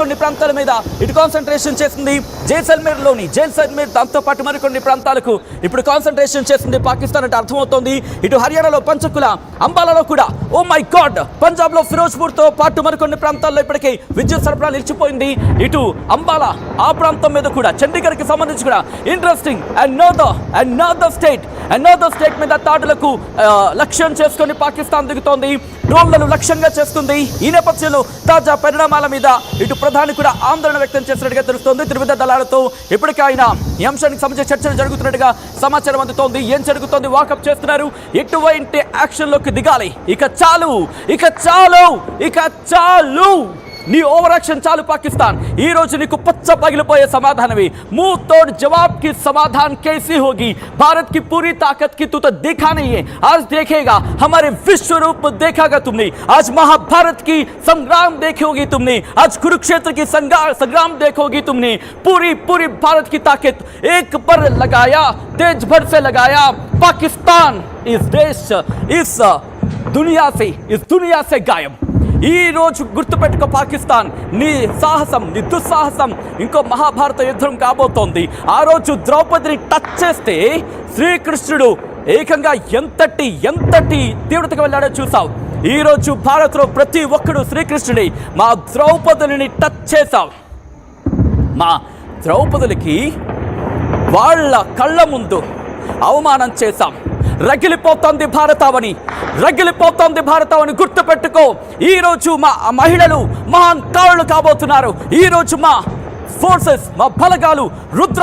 కొన్ని ప్రాంతాల మీద ఇటు కాన్సంట్రేషన్ చేసింది జైసల్మేర్ దాంతో పాటు మరికొన్ని ప్రాంతాలకు ఇప్పుడు కాన్సంట్రేషన్ చేసింది పాకిస్తాన్ అంటే అర్థమవుతోంది. ఇటు హర్యానాలో పంచకుల, అంబాలాలో కూడా ఓ మై గాడ్, పంజాబ్ లో ఫిరోజ్పూర్తో పాటు మరికొన్ని ప్రాంతాల్లో ఇప్పటికే విద్యుత్ సరఫరా నిలిచిపోయింది. ఇటు అంబాలా ఆ ప్రాంతం మీద కూడా చండీగఢ్కి సంబంధించి కూడా ఇంట్రెస్టింగ్ అనదర్ స్టేట్ మీద దాడులకు లక్ష్యం చేసుకొని పాకిస్తాన్ దిగుతోంది, డ్రోన్లను లక్ష్యంగా చేస్తుంది. ఈ నేపథ్యంలో తాజా పరిణామాల మీద ఇటు ప్రధాని కూడా ఆందోళన వ్యక్తం చేసినట్టుగా తెలుస్తోంది. త్రివిధ దళాలతో ఇప్పటికే ఆయన ఈ అంశానికి సంబంధించి చర్చలు జరుగుతున్నట్టుగా సమాచారం అందుతోంది. ఏం జరుగుతోంది, వాకప్ చేస్తున్నారు, ఎటువంటి యాక్షన్లోకి దిగాలి, ఇక చాలు నీ ఓవర్ యాక్షన్ చాలు పాకిస్తాన్. ఈ రోజు నీకు పచ్చ పగిలిపోయే समाधान मुंह तोड़ जवाब की समाधान कैसी होगी। भारत की पूरी ताकत की तू तो देखा नहीं है, आज देखेगा, हमारे विश्व रूप देखेगा तुमने, आज महाभारत की संग्राम देखोगी तुमने, आज कुरुक्षेत्र की संग्राम देखोगी तुमने। पूरी भारत की ताकत एक पर लगाया, तेज भर से लगाया। पाकिस्तान इस देश इस दुनिया से गायब। ఈ రోజు గుర్తుపెట్టుకో పాకిస్తాన్, నీ సాహసం, నీ దుస్సాహసం ఇంకో మహాభారత యుద్ధం కాబోతోంది. ఆ రోజు ద్రౌపదిని టచ్ చేస్తే శ్రీకృష్ణుడు ఏకంగా ఎంతటి తీవ్రతకు వెళ్ళాడో చూసావు. ఈ రోజు భారత్లో ప్రతి ఒక్కడు శ్రీకృష్ణుడి, మా ద్రౌపదులని టచ్ చేశావు. మా ద్రౌపదులకి వాళ్ళ కళ్ళ ముందు అవమానం చేశాం. రగిలిపోతోంది భారతావని గుర్తుపెట్టుకో. ఈరోజు మా మహిళలు మహాంకారులు కాబోతున్నారు. ఈరోజు మా ఫోర్సెస్, మా బలగాలు రౌద్ర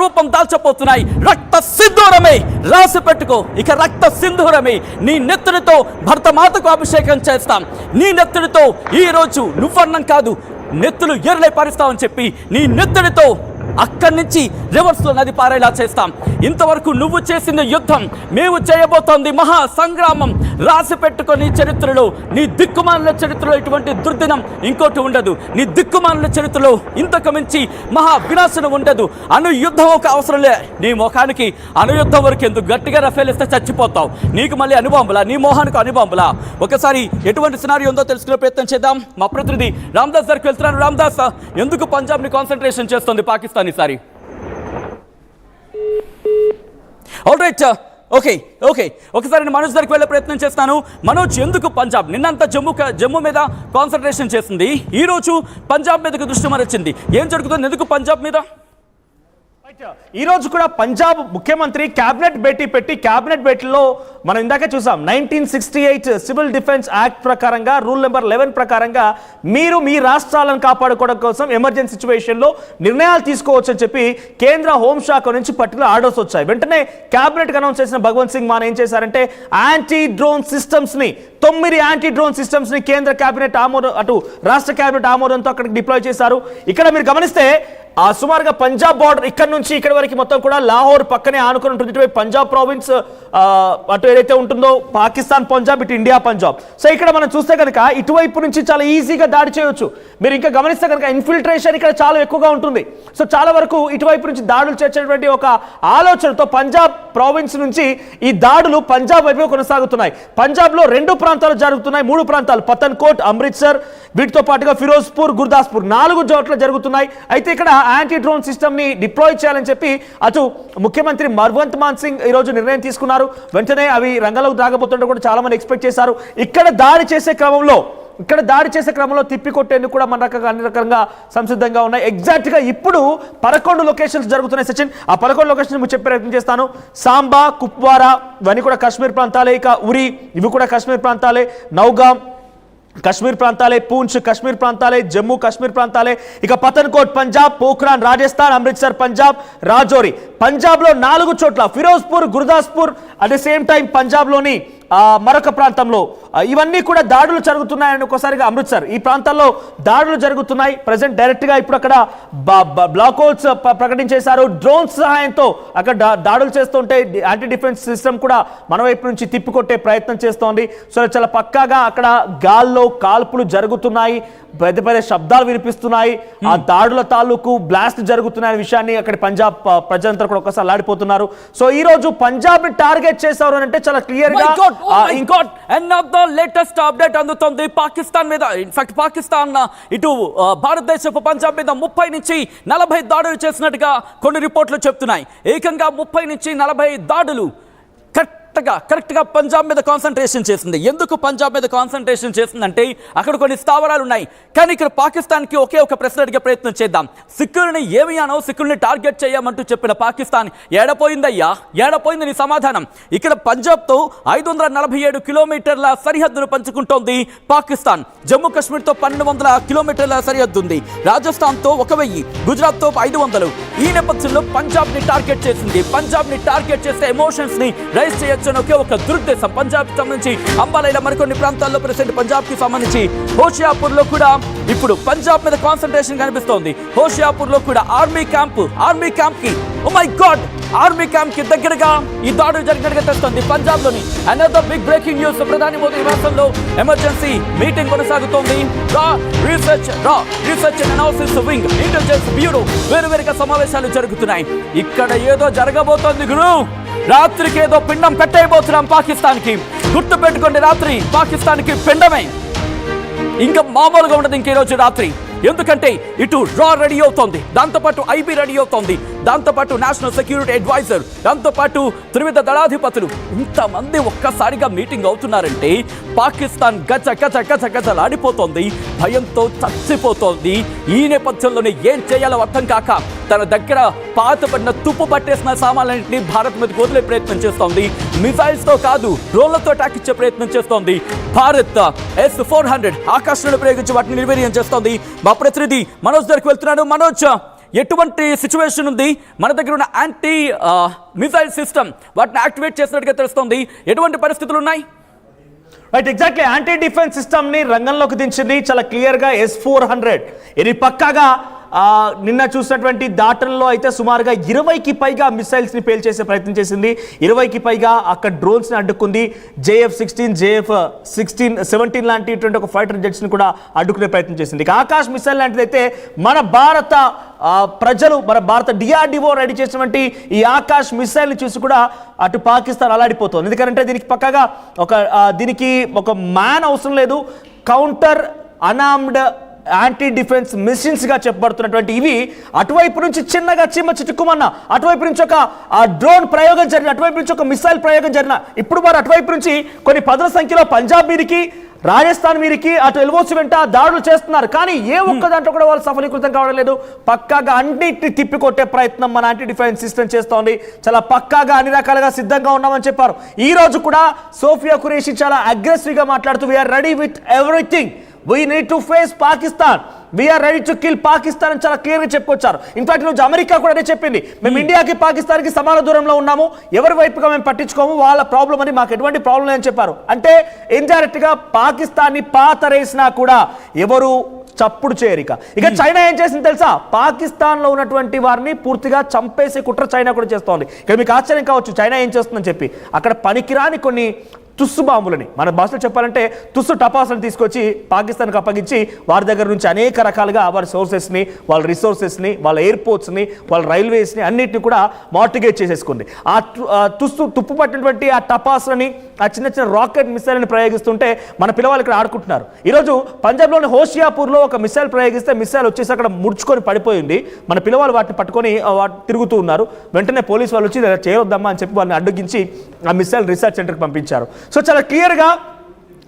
రూపం దాల్చబోతున్నాయి. రక్త సింధూరమే రాసి పెట్టుకో, ఇక రక్త సింధూరమే నీ నెత్తుడితో భరతమాతకు అభిషేకం చేస్తాం. నీ నెత్తుడితో ఈరోజు నువ్వన్నం కాదు, నెత్తులు ఎర్రలై పారిస్తామని చెప్పి నీ నెత్తుడితో అక్కడి నుంచి రివర్స్లో నది పారేలా చేస్తాం. ఇంతవరకు నువ్వు చేసిన యుద్ధం, మేము చేయబోతోంది మహా సంగ్రామం. రాసి పెట్టుకొని చరిత్రలో, నీ దిక్కుమానుల చరిత్రలో ఇటువంటి దుర్దినం ఇంకోటి ఉండదు. నీ దిక్కుమానుల చరిత్రలో ఇంతకు మించి మహా వినాశనం ఉండదు. అణుయుద్ధం ఒక అవసరంలే నీ ముఖానికి. అణుయుద్ధం వరకు ఎందుకు, గట్టిగా రఫేల్ ఇస్తే చచ్చిపోతావు. నీకు మళ్ళీ అనుబాంబులా, నీ మోహానికి అనుబాంబులా. ఒకసారి ఎటువంటి సినారీ ఉందో తెలుసుకునే ప్రయత్నం చేద్దాం. మా ప్రతినిధి రామ్దాస్ దగ్గరికి వెళ్తున్నాను. రామ్దాస్, ఎందుకు పంజాబ్ని కాన్సన్ట్రేషన్ చేస్తుంది పాకిస్తాన్ ఈసారి? ఆల్రైట్, ఓకే ఒకసారి నేను మనోజ్ దగ్గరికి వెళ్ళే ప్రయత్నం చేస్తాను. మనోజ్, ఎందుకు పంజాబ్ నిన్నంతా జమ్మూ మీద కాన్సన్ట్రేషన్ చేసింది, ఈరోజు పంజాబ్ మీదకి దృష్టి మరచింది? ఏం జరుగుతుంది, ఎందుకు పంజాబ్ మీద? ఈ రోజు కూడా పంజాబ్ ముఖ్యమంత్రి క్యాబినెట్ భేటీ పెట్టి, క్యాబినెట్ భేటీలో మనం ఇందాకే చూసాం 1968 సివిల్ డిఫెన్స్ యాక్ట్ ప్రకారంగా, రూల్ నెంబర్ 11 ప్రకారంగా మీరు మీ రాష్ట్రాలను కాపాడుకోవడం కోసం ఎమర్జెన్సీ సిచ్యువేషన్లో నిర్ణయాలు తీసుకోవచ్చు అని చెప్పి కేంద్ర హోంశాఖ నుంచి పర్టికులర్ ఆర్డర్స్ వచ్చాయి. వెంటనే క్యాబినెట్ అనౌన్స్ చేసిన భగవంత్ సింగ్ మాన్ ఏం చేశారంటే, యాంటీ డ్రోన్ సిస్టమ్స్ ని 9 యాంటీ డ్రోన్ సిస్టమ్స్ ని కేంద్ర క్యాబినెట్ ఆమోదం, అటు రాష్ట్ర క్యాబినెట్ ఆమోదంతో అక్కడికి డిప్లాయ్ చేశారు. ఇక్కడ మీరు గమనిస్తే ఆ సుమారుగా పంజాబ్ బార్డర్ ఇక్కడ నుంచి ఇక్కడ వరకు మొత్తం కూడా లాహోర్ పక్కనే ఆనుకుని ఉంటుంది. ఇటువైపు పంజాబ్ ప్రావిన్స్ అటు ఏదైతే ఉంటుందో పాకిస్తాన్ పంజాబ్, ఇటు ఇండియా పంజాబ్. సో ఇక్కడ మనం చూస్తే కనుక ఇటువైపు నుంచి చాలా ఈజీగా దాడి చేయొచ్చు. మీరు ఇంకా గమనిస్తే కనుక ఇన్ఫిల్ట్రేషన్ ఇక్కడ చాలా ఎక్కువగా ఉంటుంది. సో చాలా వరకు ఇటువైపు నుంచి దాడులు చేసేటువంటి ఒక ఆలోచనతో పంజాబ్ ప్రావిన్స్ నుంచి ఈ దాడులు పంజాబ్ వైపు కొనసాగుతున్నాయి. పంజాబ్లో 2 ప్రాంతాలు జరుగుతున్నాయి, 3 ప్రాంతాలు పతన్కోట్, అమృత్సర్, వీటితో పాటుగా ఫిరోజ్పూర్, గుర్దాస్పూర్ 4 చోట్ల జరుగుతున్నాయి. అయితే ఇక్కడ యాంటీ డ్రోన్ సిస్టమ్ ని డిప్లాయ్ చేయాలని చెప్పి అటు ముఖ్యమంత్రి భగవంత్ మాన్ సింగ్ ఈ రోజు నిర్ణయం తీసుకున్నారు. వెంటనే అవి రంగంలోకి రాకపోతుంటే కూడా చాలా మంది ఎక్స్పెక్ట్ చేశారు. ఇక్కడ దాడి చేసే క్రమంలో తిప్పికొట్టేందుకు కూడా మన అన్ని రకంగా సంసిద్ధంగా ఉన్నాయి. ఎగ్జాక్ట్ గా ఇప్పుడు 11 లొకేషన్స్ జరుగుతున్నాయి సచిన్. ఆ 11 లొకేషన్స్ మీకు చెప్పే ప్రయత్నం చేస్తాను. సాంబా, కుప్వారా ఇవన్నీ కూడా కాశ్మీర్ ప్రాంతాలే, ఇక ఉరి ఇవి కూడా కాశ్మీర్ ప్రాంతాలే, నౌగాం కశ్మీర్ ప్రాంతాలే, పూంచ్ కశ్మీర్ ప్రాంతాలే, జమ్మూ కశ్మీర్ ప్రాంతాలే, ఇక పతన్కోట్ పంజాబ్, పోఖ్రాన్ రాజస్థాన్, అమృత్సర్ పంజాబ్, రాజౌరి పంజాబ్లో 4 చోట్ల, Firozpur, Gurdaspur, at the same time పంజాబ్లోని మరొక ప్రాంతంలో ఇవన్నీ కూడా దాడులు జరుగుతున్నాయని ఒకసారిగా అమృత్సర్ ఈ ప్రాంతాల్లో దాడులు జరుగుతున్నాయి. ప్రెజెంట్ డైరెక్ట్ గా ఇప్పుడు అక్కడ బ్లాక్ హోల్స్ ప్రకటించేశారు. డ్రోన్స్ సహాయంతో అక్కడ దాడులు చేస్తుంటే యాంటీ డిఫెన్స్ సిస్టమ్ కూడా మన వైపు నుంచి తిప్పికొట్టే ప్రయత్నం చేస్తోంది. సో చాలా పక్కాగా అక్కడ గాల్లో కాల్పులు జరుగుతున్నాయి, పెద్ద పెద్ద శబ్దాలు వినిపిస్తున్నాయి, ఆ దాడుల తాలూకు బ్లాస్ట్ జరుగుతున్నాయనే విషయాన్ని అక్కడ పంజాబ్ ప్రజలంతా కూడా ఒకసారి లాడిపోతున్నారు. సో ఈ రోజు పంజాబ్ ని టార్గెట్ చేశారు అంటే చాలా క్లియర్ గా లేటెస్ట్ అప్డేట్ అందుతోంది పాకిస్తాన్ మీద. ఇన్ఫాక్ట్ పాకిస్తాన్ ఇటు భారతదేశపు పంజాబ్ మీద 30 నుంచి 40 దాడులు చేసినట్టుగా కొన్ని రిపోర్ట్లు చెప్తున్నాయి. ఏకంగా 30 నుంచి 40 దాడులు కరెక్ట్గా పంజాబ్ మీద కాన్సన్ట్రేషన్ చేసింది. ఎందుకు పంజాబ్ మీద కాన్సన్ట్రేషన్ చేసిందంటే అక్కడ కొన్ని స్థావరాలు ఉన్నాయి. కానీ ఇక్కడ పాకిస్తాన్కి ఒకే ఒక ప్రశ్న అడిగే ప్రయత్నం చేద్దాం. సిక్కుల్ని ఏమయ్యానో సిక్కుల్ని టార్గెట్ చేయమంటూ చెప్పిన పాకిస్తాన్ ఏడపోయిందయ్యా, ఏడపోయింది నీ సమాధానం? ఇక్కడ పంజాబ్తో 547 కిలోమీటర్ల సరిహద్దును పంచుకుంటోంది పాకిస్తాన్. జమ్మూ కాశ్మీర్తో 1200 కిలోమీటర్ల సరిహద్దు ఉంది. రాజస్థాన్తో 1000, గుజరాత్తో 500. ఈ నేపథ్యంలో పంజాబ్ని టార్గెట్ చేసింది. పంజాబ్ని టార్గెట్ చేస్తే ఎమోషన్స్ని రైజ్ చేయొచ్చు ఒకే ఒక దురుద్దేశం. పంజాబ్ కి సంబంధించి అంబాలైల మరికొన్ని ప్రాంతాల్లో ప్రెసెంట్ పంజాబ్ కి సంబంధించి హోషియాపూర్ లో కూడా ఇప్పుడు పంజాబ్ మీద కాన్సన్ట్రేషన్ కనిపిస్తోంది. హోషియాపూర్ లో కూడా ఆర్మీ క్యాంప్ కి oh my god army camp కి దగ్గరగా ఈ దాడులు జరిగినట్టుగా తెలుస్తోంది. పంజాబ్ లోని అనదర్ బిగ్ బ్రేకింగ్ న్యూస్. ప్రధాని మోదీ నివాసంలో ఎమర్జెన్సీ మీటింగ్ కొనసాగుతోంది. Research and analysis wing, intelligence bureau వేరువేరుగా సమావేశాలు జరుగుతున్నాయి. ఇక్కడ ఏదో జరగబోతోంది గురు. రాత్రికి ఏదో పిండం కట్టయిపోతున్నాం పాకిస్తాన్కి. గుర్తు పెట్టుకోండి, రాత్రి పాకిస్తాన్కి పిండమే. ఇంకా మామూలుగా ఉండదు ఇంక ఈరోజు రాత్రి. ఎందుకంటే ఇటు రా రెడీ అవుతోంది, దాంతోపాటు ఐబీ రెడీ అవుతోంది, దాంతోపాటు నేషనల్ సెక్యూరిటీ అడ్వైజర్, దాంతోపాటు త్రివిధ దళాధిపతులు, ఇంతమంది ఒక్కసారిగా మీటింగ్ అవుతున్నారంటే పాకిస్తాన్ గజలాడిపోతోంది, భయంతో చచ్చిపోతోంది. ఈ నేపథ్యంలోనే ఏం చేయాలో అర్థం కాక తన దగ్గర పాతపడిన తుప్పు పట్టేసిన సామాన్లన్నింటినీ భారత్ మీదకి వదిలే ప్రయత్నం చేస్తోంది. మిసైల్స్ తో కాదు, డ్రోన్లతో అటాక్ ఇచ్చే ప్రయత్నం చేస్తోంది. భారత్ S-400 ఆకాశంలో ప్రయోగించి వాటిని నిర్వీర్యం చేస్తోంది. మా ప్రతినిధి మనోజ్ దగ్గరికి వెళ్తున్నాడు. మనోజ్, ఎటువంటి సిచ్యువేషన్ ఉంది? మన దగ్గర ఉన్న యాంటీ మిసైల్ సిస్టమ్ వాటిని యాక్టివేట్ చేసినట్టుగా తెలుస్తోంది. ఎటువంటి పరిస్థితులు ఉన్నాయి? Right, exactly anti defence system ని రంగంలోకి దించింది చాలా క్లియర్ గా S-400. ఇది పక్కాగా నిన్న చూసినటువంటి దాటల్లో అయితే సుమారుగా 20కి పైగా మిసైల్స్ ని పేల్చేసే ప్రయత్నం చేసింది. 20కి పైగా అక్కడ డ్రోన్స్ ని అడ్డుకుంది. JF-16, JF-17 లాంటి ఒక ఫైటర్ జెట్స్ ని కూడా అడ్డుకునే ప్రయత్నం చేసింది. ఆకాశ్ మిసైల్ లాంటిదైతే మన భారత ప్రజలు, మన భారత DRDO రెడీ చేసినటువంటి ఈ ఆకాశ్ మిసైల్ ని చూసి కూడా అటు పాకిస్తాన్ అలాడిపోతుంది. ఎందుకంటే దీనికి ఒక మ్యాన్ అవసరం లేదు. కౌంటర్ అనార్మ్డ్ యాంటీ డిఫెన్స్ మిషన్స్ గా చెప్పబడుతున్నటువంటి ఇవి అటువైపు నుంచి చిన్నగా చిట్టుకుమన్న అటువైపు నుంచి ఒక డ్రోన్ ప్రయోగం జరిగిన, అటువైపు నుంచి ఒక మిసైల్ ప్రయోగం జరిగిన, ఇప్పుడు వారు అటువైపు నుంచి కొన్ని 10ల సంఖ్యలో పంజాబ్ మీదకి, రాజస్థాన్ మీదకి, అటు LOC వెంట దాడులు చేస్తున్నారు. కానీ ఏ ఒక్క దాంట్లో కూడా వాళ్ళు సఫలీకృతం కావడం లేదు. పక్కాగా అన్నిటిని తిప్పికొట్టే ప్రయత్నం మన యాంటీ డిఫెన్స్ సిస్టమ్ చేస్తోంది. చాలా పక్కాగా అన్ని రకాలుగా సిద్ధంగా ఉన్నామని చెప్పారు. ఈ రోజు కూడా సోఫియా ఖురేషి చాలా అగ్రెసివ్ గా మాట్లాడుతూ we're ready with everything, we need to face Pakistan, we are ready to kill Pakistan అని చాలా క్లియర్గా చెప్పుకొచ్చారు. ఇన్ఫాక్ట్ రోజు అమెరికా కూడా అదే చెప్పింది, మేము ఇండియాకి పాకిస్తాన్కి సమాన దూరంలో ఉన్నాము, ఎవరి వైపుగా మేము పట్టించుకోము, వాళ్ళ ప్రాబ్లం అని, మాకు ఎటువంటి ప్రాబ్లం లేదని చెప్పారు. అంటే ఇండైరెక్ట్ గా పాకిస్తాన్ని పాతరేసినా కూడా ఎవరు చప్పుడు చేయరిక. ఇక చైనా ఏం చేసింది తెలుసా? పాకిస్తాన్ లో ఉన్నటువంటి వారిని పూర్తిగా చంపేసే కుట్ర చైనా కూడా చేస్తోంది. ఇక్కడ మీకు ఆశ్చర్యం కావచ్చు చైనా ఏం చేస్తుందని చెప్పి. అక్కడ పనికిరాని కొన్ని తుస్సు బాంబులని, మన భాషలో చెప్పాలంటే తుస్సు టపాసులను తీసుకొచ్చి పాకిస్తాన్కి అప్పగించి వారి దగ్గర నుంచి అనేక రకాలుగా వారి సోర్సెస్ని, వాళ్ళ రిసోర్సెస్ని, వాళ్ళ ఎయిర్పోర్ట్స్ని, వాళ్ళ రైల్వేస్ని అన్నిటిని కూడా మార్టిగేట్ చేసేసుకుంది. ఆ తుప్పు పట్టినటువంటి ఆ టపాసులని, ఆ చిన్న రాకెట్ మిసైల్ని ప్రయోగిస్తుంటే మన పిల్లవాళ్ళు ఇక్కడ ఆడుకుంటున్నారు. ఈరోజు పంజాబ్లోని హోషియాపూర్లో ఒక మిసైల్ ప్రయోగిస్తే మిసైల్ వచ్చేసి అక్కడ ముడుచుకొని పడిపోయింది. మన పిల్లవాళ్ళు వాటిని పట్టుకొని తిరుగుతూ ఉన్నారు. వెంటనే పోలీసు వాళ్ళు వచ్చి చేయొద్దమ్మా అని చెప్పి వాళ్ళని అడ్డగించి ఆ మిసైల్ రీసెర్చ్ సెంటర్కి పంపించారు. సో చాలా క్లియర్గా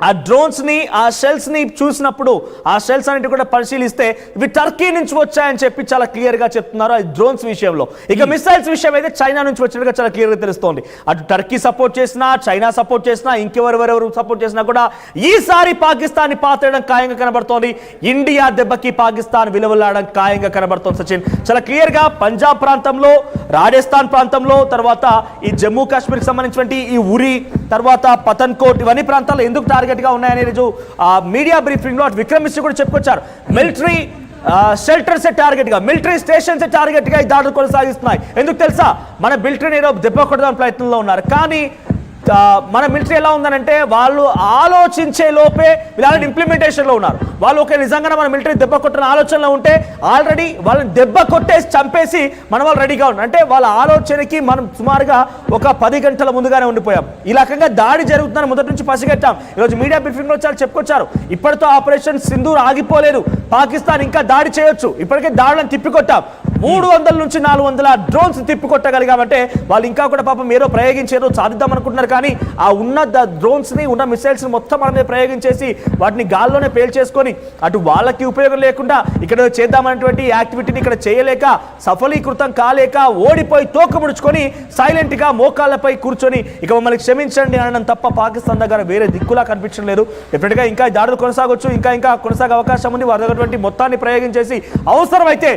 ఆ డ్రోన్స్ని, ఆ షెల్స్ని చూసినప్పుడు, ఆ షెల్స్ అన్నిటి కూడా పరిశీలిస్తే ఇవి టర్కీ నుంచి వచ్చాయని చెప్పి చాలా క్లియర్గా చెప్తున్నారు ఆ డ్రోన్స్ విషయంలో. ఇక మిసైల్స్ విషయం అయితే చైనా నుంచి వచ్చినట్టుగా చాలా క్లియర్గా తెలుస్తోంది. అటు టర్కీ సపోర్ట్ చేసినా, చైనా సపోర్ట్ చేసినా, ఇంకెవరెవరెవరు సపోర్ట్ చేసినా కూడా ఈసారి పాకిస్తాన్ని పాతేయడం ఖాయంగా కనబడుతోంది. ఇండియా దెబ్బకి పాకిస్తాన్ విలువలాడడం ఖాయంగా కనబడుతోంది. సచిన్, చాలా క్లియర్గా పంజాబ్ ప్రాంతంలో, రాజస్థాన్ ప్రాంతంలో, తర్వాత ఈ జమ్మూ కాశ్మీర్కి సంబంధించినటువంటి ఈ ఉరి, తర్వాత పతన్కోట్, ఇవన్నీ ప్రాంతాల్లో ఎందుకు టార్గెట్ గా ఉన్నాయని రోజు మీడియా బ్రీఫింగ్ లో విక్రమ్ మిశ్రీ కూడా చెప్పుకొచ్చారు. మిలిటరీ షెల్టర్స్ టార్గెట్ గా, మిలిటరీ స్టేషన్స్ టార్గెట్ గా ఈ దాడులు కొనసాగిస్తున్నాయి. ఎందుకు తెలుసా? మన మిలిటరీని దెబ్బ కొట్టడానికి ప్రయత్నంలో ఉన్నారు. కానీ మన మిలిటరీ ఎలా ఉందనంటే వాళ్ళు ఆలోచించే లోపే వీళ్ళ ఇంప్లిమెంటేషన్ లో ఉన్నారు. వాళ్ళు ఒక నిజంగానే మన మిలిటరీ దెబ్బ కొట్టిన ఆలోచనలో ఉంటే ఆల్రెడీ వాళ్ళని దెబ్బ కొట్టేసి చంపేసి మన వాళ్ళు రెడీగా ఉన్నారు. అంటే వాళ్ళ ఆలోచనకి మనం సుమారుగా ఒక 10 గంటల ముందుగానే ఉండిపోయాం. ఈ రకంగా దాడి జరుగుతుందని మొదటి నుంచి పసిగట్టాం. ఈరోజు మీడియా బ్రీఫింగ్ లో చాలా చెప్పుకొచ్చారు, ఇప్పటితో ఆపరేషన్ సింధూర్ ఆగిపోలేదు, పాకిస్తాన్ ఇంకా దాడి చేయొచ్చు. ఇప్పటికే దాడులను తిప్పికొట్టాం, 300 నుంచి 400 డ్రోన్స్ తిప్పికొట్టగలిగామంటే వాళ్ళు ఇంకా కూడా పాపం ఏదో ప్రయోగించేదో సాధిద్దాం అనుకుంటున్నారు. కానీ ఆ ఉన్న డ్రోన్స్ ని ఉన్న మిసైల్స్ ని మొత్తం మన మీద ప్రయోగించేసి వాటిని గాల్లోనే పేల్చేసుకొని అటు వాళ్ళకి ఉపయోగం లేకుండా ఇక్కడ చేద్దామనేటువంటి యాక్టివిటీని ఇక్కడ చేయలేక సఫలీకృతం కాలేక ఓడిపోయి తోక ముడుచుకొని సైలెంట్ గా మోకాళ్ళపై కూర్చొని ఇక మమ్మల్ని క్షమించండి అనడం తప్ప పాకిస్తాన్ దగ్గర వేరే దిక్కులా కనిపించడం లేదు. డెఫినెట్ గా ఇంకా దాడులు కొనసాగొచ్చు, ఇంకా కొనసాగే అవకాశం ఉంది. వారి మొత్తాన్ని ప్రయోగించేసి అవసరమైతే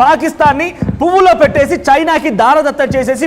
పాకిస్తాన్ని పువ్వులో పెట్టేసి చైనాకి దారదత్తం చేసేసి